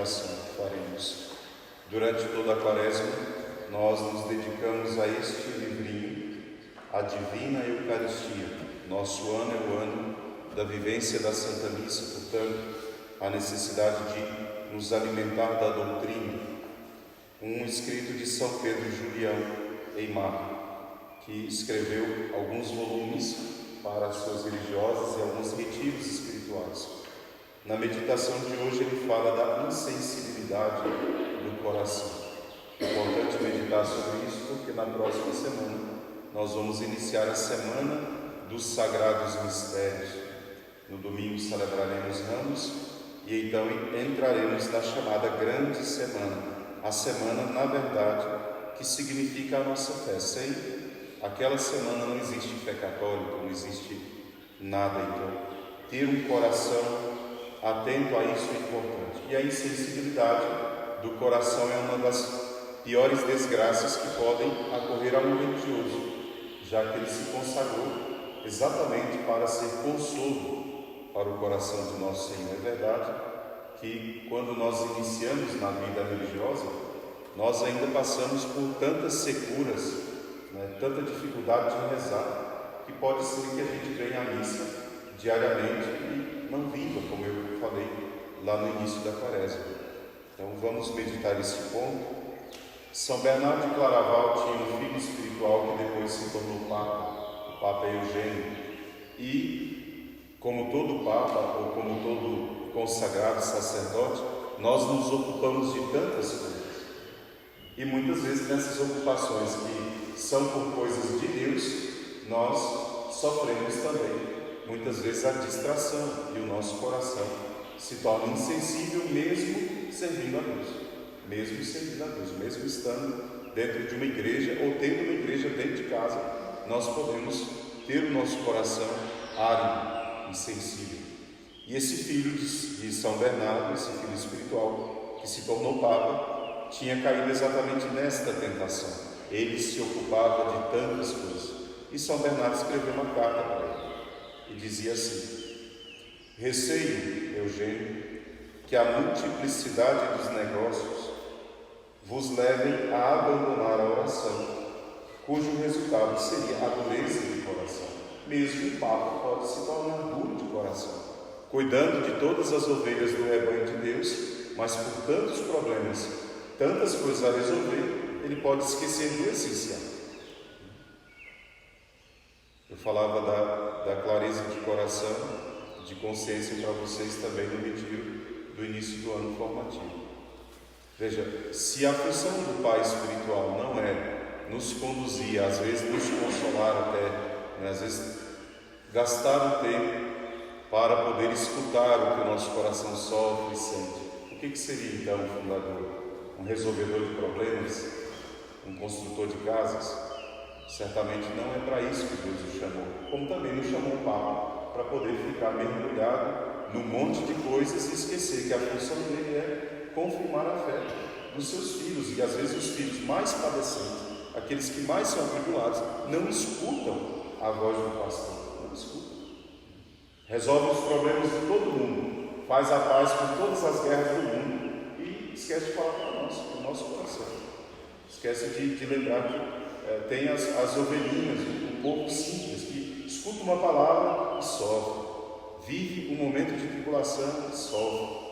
meditação que faremos. Durante toda a Quaresma, nós nos dedicamos a este livrinho, a Divina Eucaristia. Nosso ano é o ano da vivência da Santa Missa, portanto, a necessidade de nos alimentar da doutrina. Um escrito de São Pedro Julião Eymar, que escreveu alguns volumes para as suas religiosas e alguns retiros espirituais. Na meditação de hoje ele fala da insensibilidade do coração. É importante meditar sobre isso porque na próxima semana nós vamos iniciar a Semana dos Sagrados Mistérios. No domingo celebraremos Ramos e então entraremos na chamada Grande Semana. A semana, na verdade, que significa a nossa fé. Sem aquela semana não existe fé católica, não existe nada. Então, ter um coração atento a isso é importante. E a insensibilidade do coração é uma das piores desgraças que podem ocorrer a um religioso, já que ele se consagrou exatamente para ser consolo para o coração de nosso Senhor. É verdade que quando nós iniciamos na vida religiosa, nós ainda passamos por tantas securas, tanta dificuldade de rezar, que pode ser que a gente venha à missa diariamente e não viva, como eu falei lá no início da Quaresma. Então vamos meditar esse ponto. São Bernardo de Claraval tinha um filho espiritual que depois se tornou Papa, o Papa Eugênio. E, como todo Papa, ou como todo consagrado sacerdote, nós nos ocupamos de tantas coisas. E muitas vezes nessas ocupações que são por coisas de Deus, nós sofremos também, muitas vezes, a distração, e o nosso coração se torna insensível mesmo servindo a Deus. Mesmo servindo a Deus, mesmo estando dentro de uma igreja ou tendo uma igreja dentro de casa, nós podemos ter o nosso coração árido, insensível. E esse filho de São Bernardo, esse filho espiritual, que se tornou Papa, tinha caído exatamente nesta tentação. Ele se ocupava de tantas coisas. E São Bernardo escreveu uma carta para ele e dizia assim: receio, Eugênio, que a multiplicidade dos negócios vos levem a abandonar a oração, cujo resultado seria a dureza de coração. Mesmo o Papa pode se tornar duro de coração, cuidando de todas as ovelhas do rebanho de Deus, mas por tantos problemas, tantas coisas a resolver, ele pode esquecer do essencial. Eu falava da clareza de coração, de consciência para vocês também no retiro do início do ano formativo. Veja, se a função do pai espiritual não é nos conduzir, às vezes nos consolar até, às vezes gastar o tempo para poder escutar o que o nosso coração sofre e sente, o que seria então um fundador? Um resolvedor de problemas? Um construtor de casas? Certamente não é para isso que Deus o chamou, como também nos chamou o Papa, para poder ficar mergulhado num monte de coisas e esquecer que a função dele é confirmar a fé dos seus filhos. E às vezes os filhos mais padecentes, aqueles que mais são atribulados, não escutam a voz do pastor, não escutam. Resolve os problemas de todo mundo, faz a paz com todas as guerras do mundo e esquece de falar para nós, para o nosso coração. Esquece de lembrar que tem as ovelhinhas, o povo simples, que escuta uma palavra e sofre, vive um momento de tribulação e sofre.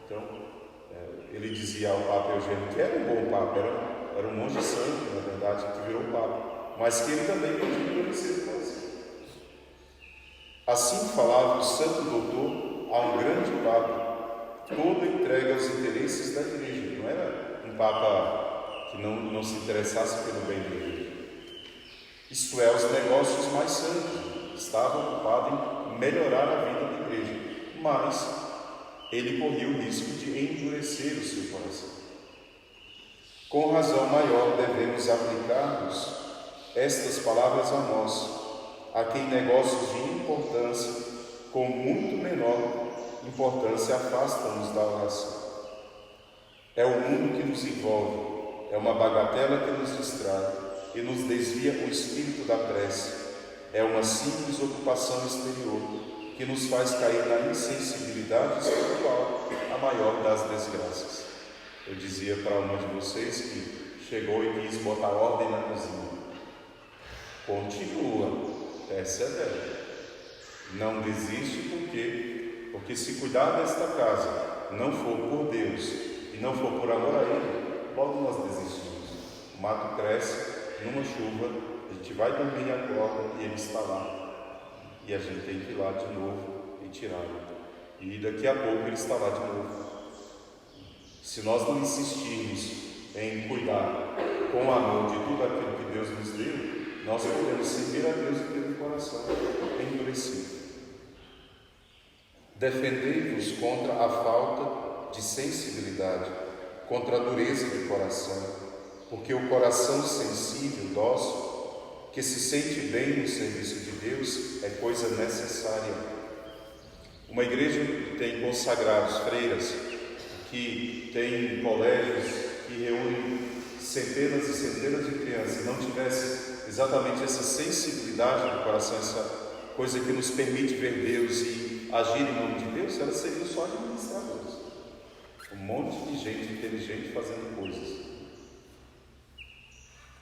Então, ele dizia ao Papa Eugênio que era um bom Papa, era um monge santo, na verdade, que virou Papa, mas que ele também continua sendo coração. Assim falava o santo doutor a um grande Papa, toda entregue aos interesses da igreja. Não era um Papa que não se interessasse pelo bem da igreja. Isto é, os negócios mais santos, estava ocupado em melhorar a vida da igreja, mas ele corria o risco de endurecer o seu coração. Com razão maior devemos aplicar-nos estas palavras a nós, a quem negócios de importância, com muito menor importância, afastam-nos da oração. É o mundo que nos envolve, é uma bagatela que nos distrai e nos desvia o espírito da prece, é uma simples ocupação exterior que nos faz cair na insensibilidade espiritual, a maior das desgraças. Eu dizia para uma de vocês que chegou e quis botar ordem na cozinha. Continua, persevera. Não desiste, porque se cuidar desta casa não for por Deus e não for por amor a Ele, logo nós desistimos. O mato cresce, numa chuva, a gente vai dormir e acorda e ele está lá. E a gente tem que ir lá de novo e tirá-lo. E daqui a pouco ele está lá de novo. Se nós não insistirmos em cuidar com amor de tudo aquilo que Deus nos deu, nós podemos servir a Deus e ter o coração endurecido. Defendei-vos contra a falta de sensibilidade, contra a dureza de coração, porque o coração sensível, dócil, que se sente bem no serviço de Deus, é coisa necessária. Uma igreja que tem consagrados, freiras, que tem colégios que reúnem centenas e centenas de crianças, não tivesse exatamente essa sensibilidade do coração, essa coisa que nos permite ver Deus e agir em nome de Deus, elas seriam só administradores. Um monte de gente inteligente fazendo coisas.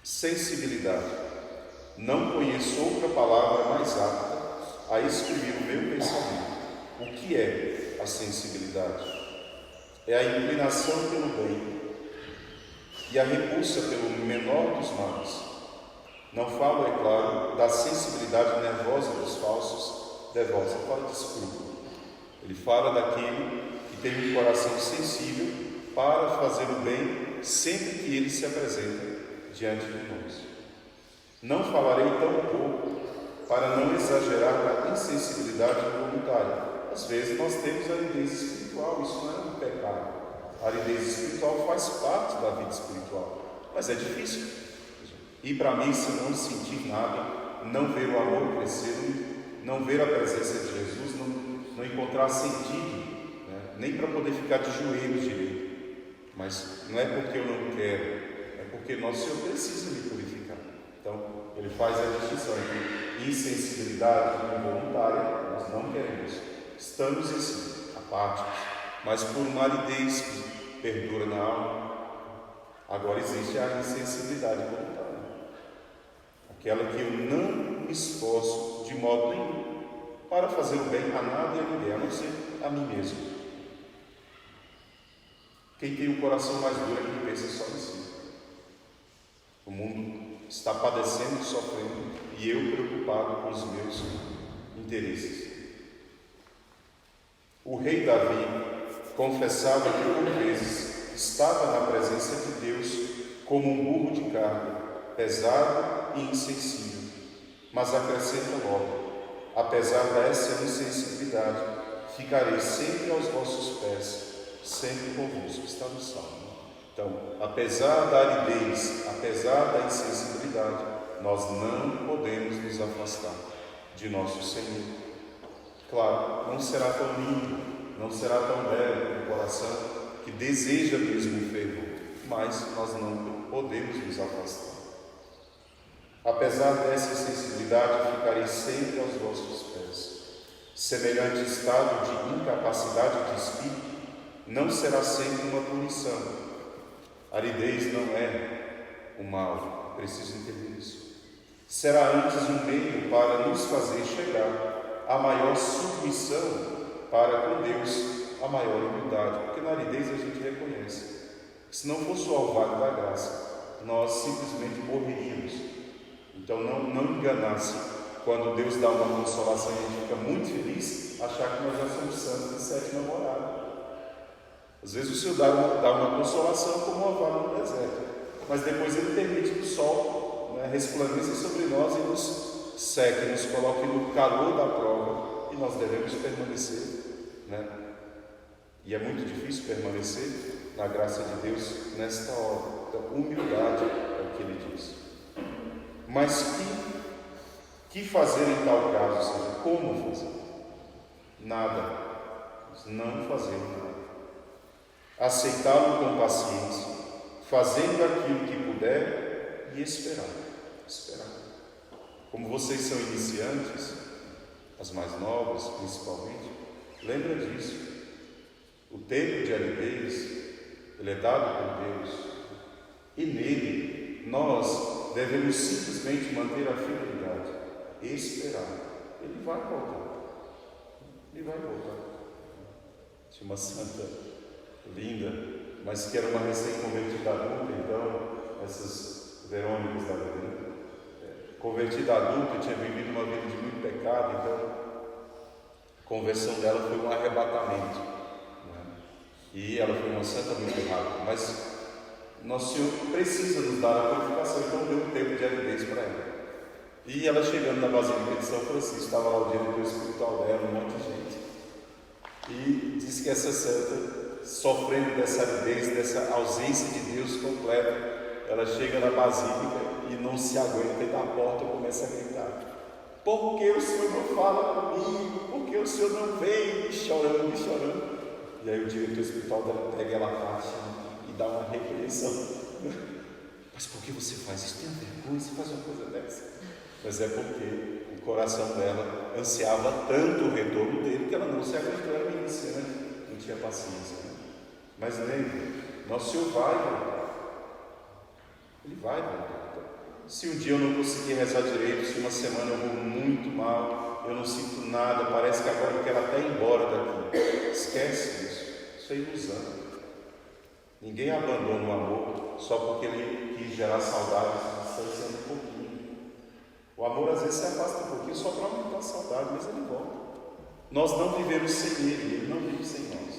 Sensibilidade. Não conheço outra palavra mais apta a exprimir o meu pensamento. O que é a sensibilidade? É a inclinação pelo bem e a repulsa pelo menor dos males. Não falo, é claro, da sensibilidade nervosa dos falsos devotos, ele fala de escrúpulo. Ele fala daquele que tem um coração sensível para fazer o bem sempre que ele se apresenta diante de nós. Não falarei tão pouco para não exagerar na insensibilidade voluntária. Às vezes nós temos aridez espiritual, isso não é um pecado. A aridez espiritual faz parte da vida espiritual, mas é difícil. Ir para a missa, não sentir nada, não ver o amor crescer, não ver a presença de Jesus, não encontrar sentido, né? Nem para poder ficar de joelhos direito. Mas não é porque eu não quero, é porque nosso Senhor precisa me purificar. Então, ele faz a distinção entre insensibilidade involuntária, nós não queremos, estamos em si, apáticos, mas por uma aridez que perdura na alma. Agora existe a insensibilidade voluntária, aquela que eu não me esforço de modo nenhum para fazer o bem a nada e a ninguém, a não ser a mim mesmo. Quem tem o coração mais duro é quem pensa só em si. O mundo está padecendo e sofrendo, e eu preocupado com os meus interesses. O rei Davi confessava que por vezes estava na presença de Deus como um burro de carga, pesado e insensível, mas acrescenta logo: apesar dessa insensibilidade, ficarei sempre aos vossos pés, sempre convosco. Está no Salmo. Então, apesar da aridez, apesar da insensibilidade, nós não podemos nos afastar de nosso Senhor. Claro, não será tão lindo, não será tão belo o coração que deseja mesmo o fervor, mas nós não podemos nos afastar. Apesar dessa insensibilidade, ficarei sempre aos vossos pés. Semelhante estado de incapacidade de espírito não será sempre uma punição. Aridez não é o mal, preciso entender isso. Será antes um meio para nos fazer chegar à maior submissão para com Deus, a maior humildade, porque na aridez a gente reconhece que se não fosse o orvalho da graça, nós simplesmente morreríamos. Então não enganasse quando Deus dá uma consolação e a gente fica muito feliz, achar que nós já somos santos de sétima morada. Às vezes o Senhor dá uma consolação como uma vara no deserto, mas depois Ele permite que o sol resplandeça sobre nós e nos seque, nos coloque no calor da prova, e nós devemos permanecer, né? E é muito difícil permanecer na graça de Deus nesta hora. Então, humildade é o que Ele diz. Mas que fazer em tal caso? Ou seja, como fazer? Nada. Não fazer nada. Aceitá-lo com paciência, fazendo aquilo que puder e esperar. Como vocês são iniciantes, as mais novas principalmente, lembra disso. O tempo de aridez, ele é dado por Deus, e nele nós devemos simplesmente manter a fidelidade e esperar. Ele vai voltar. Ele vai voltar. Tinha uma santa linda, mas que era uma recém-convertida adulta, então, essas Verônicas da vida, convertida adulta, tinha vivido uma vida de muito pecado, então a conversão dela foi um arrebatamento, né? E ela foi uma santa muito rápida, mas nosso Senhor precisa nos dar a purificação, então deu um tempo de aridez para ela. E ela chegando na Basílica de São Francisco, estava lá o diretor espiritual dela, um monte de gente, e disse que essa santa, sofrendo dessa aridez, dessa ausência de Deus completa, ela chega na Basílica e não se aguenta, e da porta começa a gritar: por que o Senhor não fala comigo? Por que o Senhor não vem? E chorando, e chorando. E aí o diretor espiritual dela pega ela parte e dá uma repreensão. Mas por que você faz isso? Tem vergonha, você faz uma coisa dessa? Mas é porque o coração dela ansiava tanto o retorno dele que ela não se aguentou, era iniciante, não tinha paciência, né? Mas lembre, nosso Senhor vai voltar. Ele vai voltar. Se um dia eu não conseguir rezar direito, se uma semana eu vou muito mal, eu não sinto nada, parece que agora eu quero até ir embora daqui. Esquece isso. Isso é ilusão. Ninguém abandona o amor só porque ele quis gerar saudade, distanciando um pouquinho. O amor às vezes se afasta um pouquinho só para aumentar a saudade, mas ele volta. Nós não vivemos sem ele, ele não vive sem nós.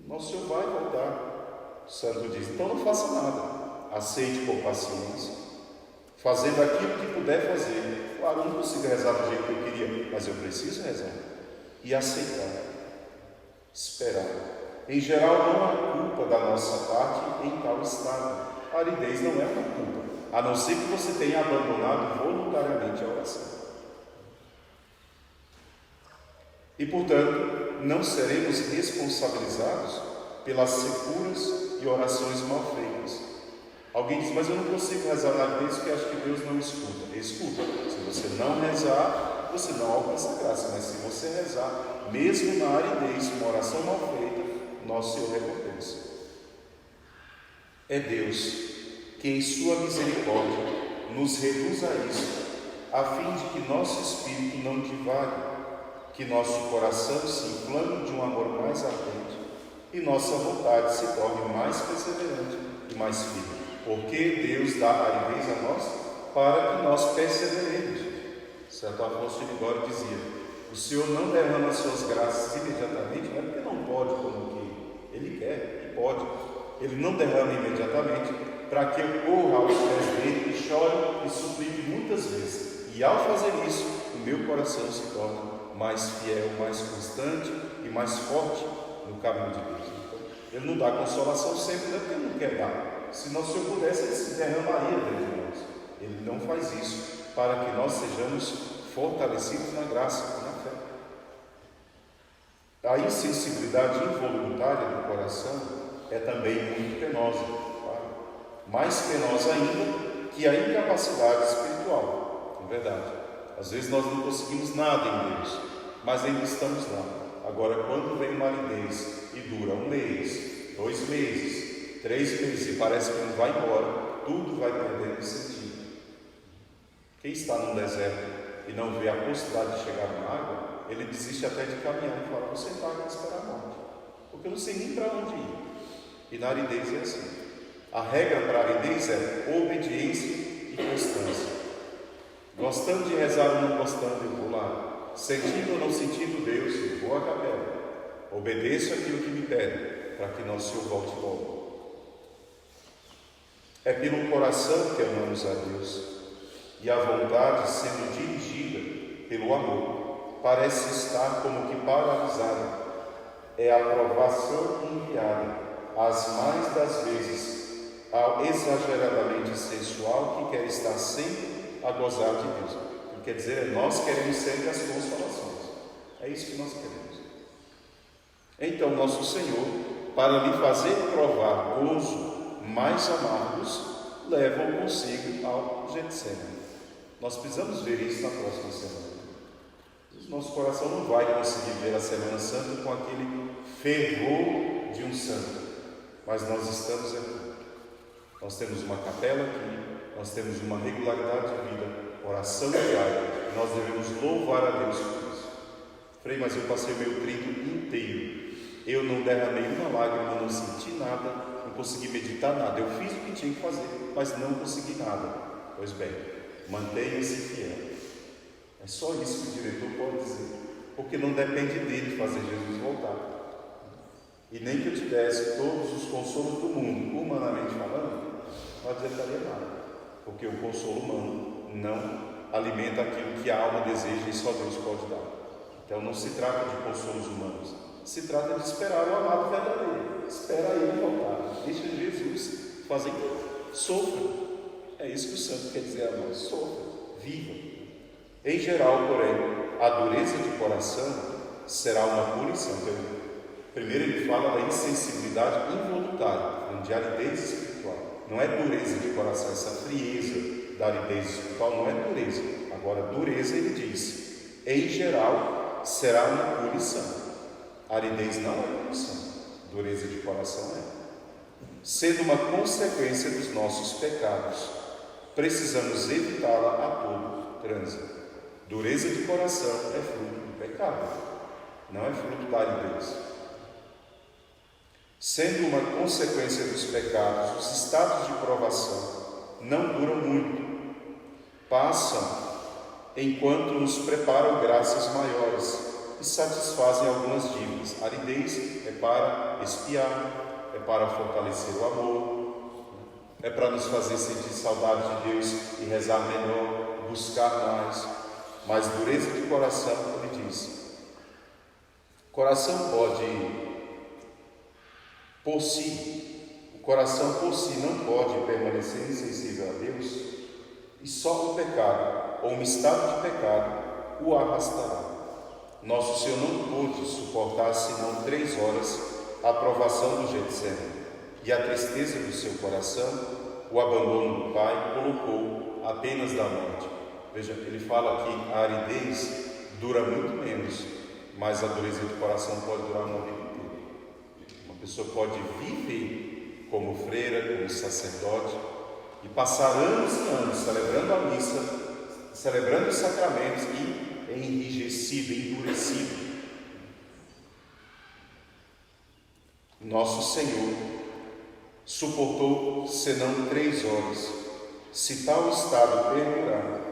Nosso Senhor vai voltar. O santo diz: então não faça nada, aceite por paciência, fazendo aquilo que puder fazer. Claro, eu não consigo rezar do jeito que eu queria, mas eu preciso rezar. E aceitar, esperar. Em geral, não há culpa da nossa parte em tal estado. A aridez não é uma culpa, a não ser que você tenha abandonado voluntariamente a oração. E, portanto, não seremos responsabilizados pelas securas e orações mal feitas. Alguém diz: mas eu não consigo rezar na aridez porque acho que Deus não escuta. Escuta. Se você não rezar, você não alcança a graça. Mas se você rezar, mesmo na aridez, uma oração mal feita, nosso Senhor recompensa. É Deus que em sua misericórdia nos reduz a isso, a fim de que nosso espírito não divague, que nosso coração se inflame de um amor mais ardente e nossa vontade se torne mais perseverante e mais firme. Porque Deus dá aridez a nós para que nós perseveremos. Santo Afonso de Ligório dizia: o Senhor não derrama as suas graças imediatamente, não é porque não pode como que Ele quer e pode. Ele não derrama imediatamente para que eu corra aos pés dele e chore e suplique muitas vezes. E ao fazer isso, o meu coração se torna mais fiel, mais constante e mais forte no caminho de Deus. Então, ele não dá consolação sempre, não é porque ele não quer dar. Se nosso Senhor pudesse, ele se derramaria dentro de nós. Ele não faz isso para que nós sejamos fortalecidos na graça e na fé. A insensibilidade involuntária do coração é também muito penosa, claro. Mais penosa ainda que a incapacidade espiritual, é verdade. Às vezes nós não conseguimos nada em Deus, mas ainda estamos lá. Agora, quando vem uma aridez e dura 1 mês, 2 meses, 3 meses e parece que não vai embora, tudo vai perdendo sentido. Quem está num deserto e não vê a possibilidade de chegar na água, ele desiste até de caminhar e fala: vou sentar aqui e esperar a morte, porque eu não sei nem para onde ir. E na aridez é assim. A regra para a aridez é obediência e constância. Gostando de rezar ou não gostando, eu vou lá. Sentindo ou não sentindo Deus, eu vou à capela. Obedeço aquilo que me pedem, para que nosso Senhor volte logo. É pelo coração que amamos a Deus, e a vontade, sendo dirigida pelo amor, parece estar como que paralisada. É a provação enviada, as mais das vezes, ao exageradamente sensual que quer estar sempre a gozar de Deus. Quer dizer, nós queremos sempre as consolações. É isso que nós queremos. Então, nosso Senhor, para lhe fazer provar gozo mais amargos, leva-o consigo ao Getsemane. Nós precisamos ver isso na próxima semana. O nosso coração não vai conseguir ver a Semana Santa com aquele fervor de um santo, mas nós estamos aqui. Nós temos uma capela aqui, nós temos uma regularidade de vida, oração diária, e nós devemos louvar a Deus por isso. Frei, mas eu passei o meu trito inteiro, eu não derramei uma lágrima, não senti nada, não consegui meditar nada. Eu fiz o que tinha que fazer, mas não consegui nada. Pois bem, mantenha-se fiel. É só isso que o diretor pode dizer, porque não depende dele fazer Jesus voltar. E nem que eu te desse todos os consolos do mundo, humanamente falando, não adiantaria nada, porque o consolo humano não alimenta aquilo que a alma deseja e só Deus pode dar. Então não se trata de consolos humanos, se trata de esperar o amado verdadeiro. Espera ele voltar, deixa Jesus fazer, sofra. É isso que o santo quer dizer a nós: sofra, viva. Em geral, porém, a dureza de coração será uma punição. Então, primeiro ele fala da insensibilidade involuntária, de aridez espiritual. Não é dureza de coração, essa frieza da aridez espiritual não é dureza. Agora, dureza, ele diz, em geral, será uma punição. Aridez não é punição, dureza de coração é. Sendo uma consequência dos nossos pecados, precisamos evitá-la a todo trânsito. Dureza de coração é fruto do pecado, não é fruto da aridez. Sendo uma consequência dos pecados, os estados de provação não duram muito, passam enquanto nos preparam graças maiores e satisfazem algumas dívidas. Aridez é para expiar, é para fortalecer o amor, é para nos fazer sentir saudade de Deus e rezar melhor, buscar mais. Mas dureza de coração, ele diz, coração pode por si, o coração por si não pode permanecer insensível a Deus, e só o pecado, ou um estado de pecado, o arrastará. Nosso Senhor não pôde suportar senão 3 horas a provação do Getsemane, e a tristeza do seu coração, o abandono do Pai, colocou apenas da morte. Veja, ele fala que a aridez dura muito menos, mas a dureza de coração pode durar uma vida inteira. Uma pessoa pode viver como freira, como sacerdote, e passar anos e anos celebrando a missa, celebrando os sacramentos e enrijecido, endurecido. Nosso Senhor suportou senão 3 horas. Se tal estado perdurar,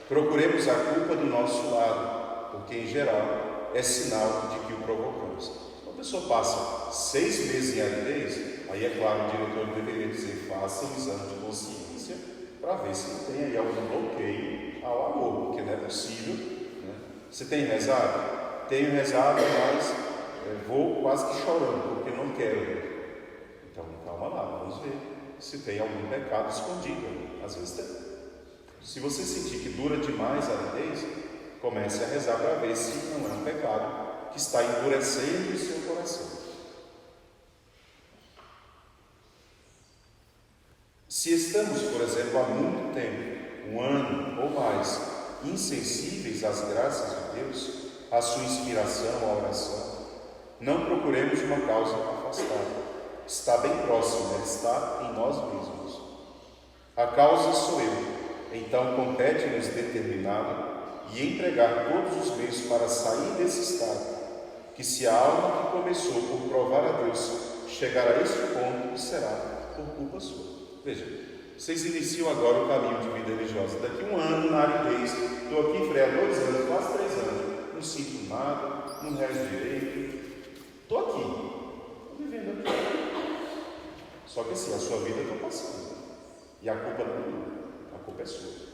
procuremos a culpa do nosso lado, porque em geral é sinal de que o provocamos. Uma pessoa passa 6 meses em aridez, aí é claro, o diretor deveria dizer, faça um exame de consciência para ver se não tem aí algum bloqueio ao amor, porque não é possível, né? Você tem rezado? Tenho rezado, mas vou quase que chorando, porque não quero. Então calma lá, vamos ver se tem algum pecado escondido. Às vezes tem. Se você sentir que dura demais a aridez, comece a rezar para ver se não é um pecado que está endurecendo o seu coração. Se estamos, por exemplo, há muito tempo, 1 ano ou mais, insensíveis às graças de Deus, à sua inspiração, à oração, não procuremos uma causa afastada. Está bem próxima, ela está em nós mesmos. A causa sou eu. Então compete-nos determiná-la e empregar todos os meios para sair desse estado, que se a alma que começou por provar a Deus chegar a este ponto, será por culpa sua. Veja, vocês iniciam agora o caminho de vida religiosa. Daqui 1 ano na aridez, estou aqui, Frei, há 2 anos, quase 3 anos, não sinto nada, não rezo direito, estou aqui, estou vivendo aqui. Só que assim, a sua vida está passando, e a culpa não é minha. A culpa é sua.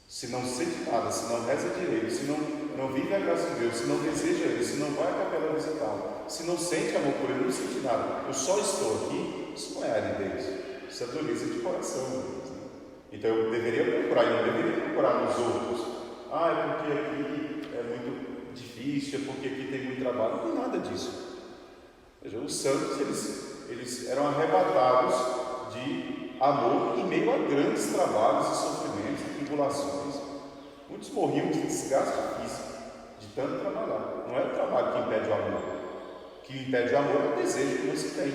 Se não sente nada, se não reza direito, se não vive a graça de Deus, se não deseja Ele, se não vai à capela visitá-lo, se não sente amor por Ele, não sente nada, eu só estou aqui, isso não é aridez, isso é dureza de coração, né? Então eu deveria procurar, eu não deveria procurar nos outros. É porque aqui é muito difícil, é porque aqui tem muito trabalho. Não tem nada disso. Veja, os santos, eles eram arrebatados de amor em meio a grandes trabalhos e sofrimentos e tribulações. Muitos morriam de desgaste físico, tanto trabalhar. Não é o trabalho que impede o amor. O que impede o amor é o desejo que não se tem.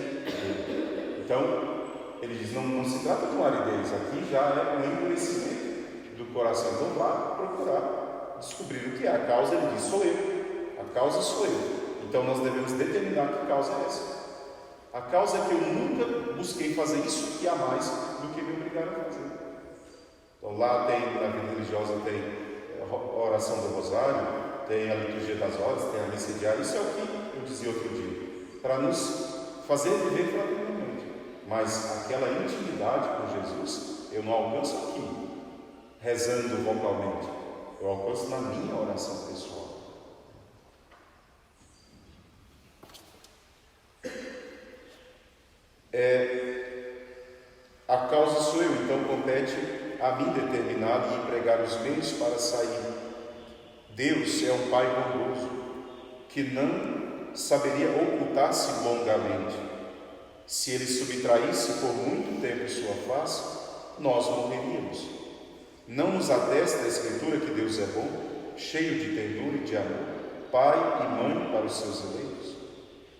Então, ele diz, não se trata de uma aridez, aqui já é um endurecimento do coração. Então vá procurar descobrir o que é. A causa, ele diz, sou eu. A causa sou eu. Então nós devemos determinar que causa é essa. A causa é que eu nunca busquei fazer isso aqui a mais do que me obrigaram a fazer. Então lá tem, na vida religiosa, tem a oração do rosário, tem a liturgia das horas, tem a missa diária. Isso é o que eu dizia outro dia, para nos fazer viver fraternalmente. Mas aquela intimidade com Jesus, eu não alcanço aqui, rezando vocalmente. Eu alcanço na minha oração pessoal. A causa sou eu, então compete a mim determinar e empregar os meios para sair. Deus é um Pai bondoso, que não saberia ocultar-se longamente. Se Ele subtraísse por muito tempo sua face, nós morreríamos. Não nos atesta a Escritura que Deus é bom, cheio de ternura e de amor, Pai e Mãe para os seus eleitos?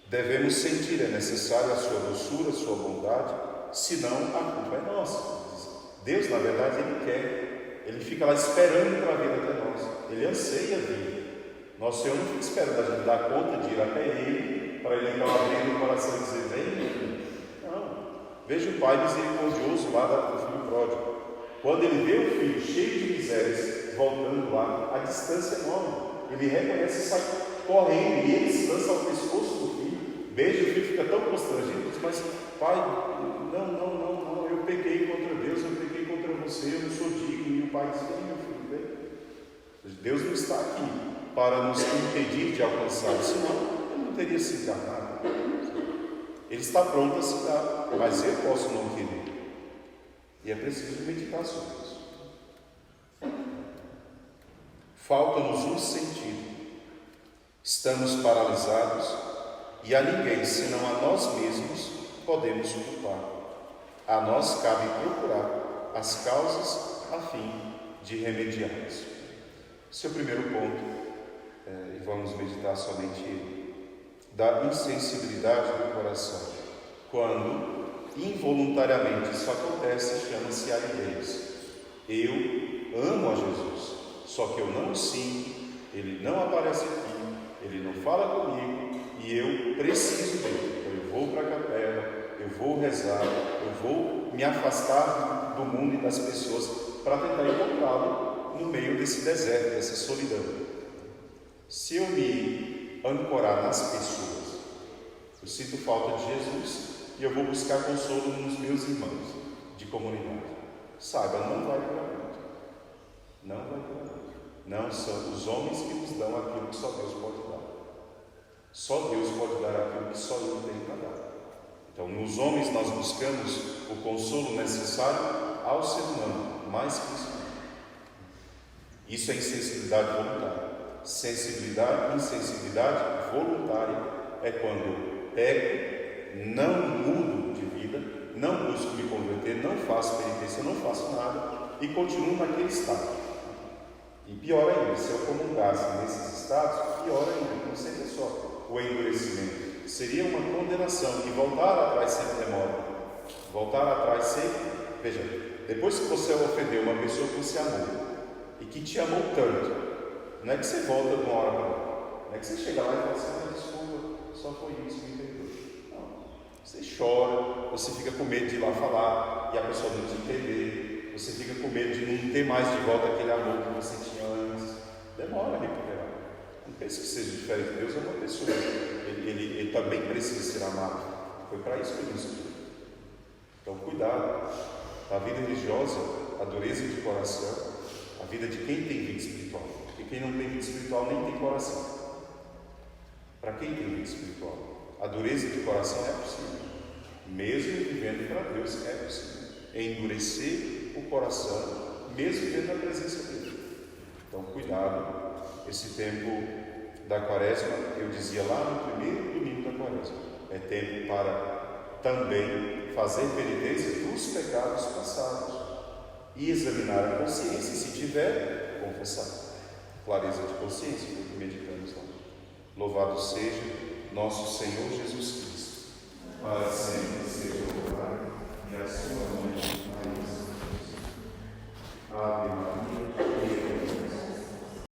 Devemos sentir, é necessário a sua doçura, a sua bondade, senão a culpa é nossa. Deus, na verdade, Ele quer, Ele fica lá esperando para vir até nós, Ele anseia vir. Nosso Senhor não fica esperando a gente dar conta de ir até Ele, para Ele então abrir o coração e dizer, vem. Não. Veja o Pai misericordioso lá do filho pródigo. Quando ele vê o filho cheio de misérias, voltando lá, a distância é enorme. Ele reconhece e sai correndo, e ele se lança ao pescoço do filho, beija o filho, fica tão constrangido, diz, mas pai, não, eu pequei contra Deus, eu pequei contra você, eu não sou digno. E o pai diz, vem meu filho, vem. Deus não está aqui para nos impedir de alcançar, senão ele não teria se encarnado. Ele está pronto a se dar, mas eu posso não querer. E é preciso meditar sobre isso. Falta-nos um sentido. Estamos paralisados e a ninguém, senão a nós mesmos, podemos culpar. A nós cabe procurar as causas a fim de remediá-las. Esse é o primeiro ponto, e vamos meditar somente ele. Da insensibilidade do coração. Quando involuntariamente isso acontece, chama-se aridez. Eu amo a Jesus, só que eu não o sinto, Ele não aparece aqui, Ele não fala comigo e eu preciso dele. Então eu vou para a capela, eu vou rezar, eu vou me afastar do mundo e das pessoas para tentar encontrá-lo no meio desse deserto, dessa solidão. Se eu me ancorar nas pessoas, eu sinto falta de Jesus e eu vou buscar consolo nos meus irmãos de comunidade. Saiba, não vai para frente. Não vai para frente. Não são os homens que nos dão aquilo que só Deus pode dar. Só Deus pode dar aquilo que só Ele tem para dar. Então, nos homens nós buscamos o consolo necessário ao ser humano, mais que isso. Isso é insensibilidade voluntária. Sensibilidade, insensibilidade voluntária é quando pego, não mudo de vida, não busco me converter, não faço penitência, não faço nada e continuo naquele estado. E pior ainda, se eu comungasse nesses estados, pior ainda, não seria só o endurecimento, seria uma condenação. E voltar atrás sempre demora. Voltar atrás sempre, veja, depois que você ofendeu uma pessoa que você amou e que te amou tanto, não é que você volta de uma hora para outra, não é que você chega lá e fala assim, desculpa, só foi isso, me perdoe. Você chora, você fica com medo de ir lá falar e a pessoa não te entender, você fica com medo de não ter mais de volta aquele amor que você tinha antes. Demora a recuperar. Não pense que seja diferente. Deus é uma pessoa, ele também precisa ser amado. Foi para isso que ele nos criou. Então, cuidado. A vida religiosa, a dureza de coração, a vida de quem tem vida espiritual. Porque quem não tem vida espiritual nem tem coração. Para quem tem vida espiritual? A dureza de coração é possível, mesmo vivendo para Deus é possível, endurecer o coração, mesmo vivendo na presença dele. Então, cuidado, esse tempo da quaresma, eu dizia lá no primeiro domingo da quaresma, é tempo para também fazer penitência dos pecados passados e examinar a consciência e, se tiver, confessar. clareza de consciência, porque meditamos lá. Louvado seja nosso Senhor Jesus Cristo.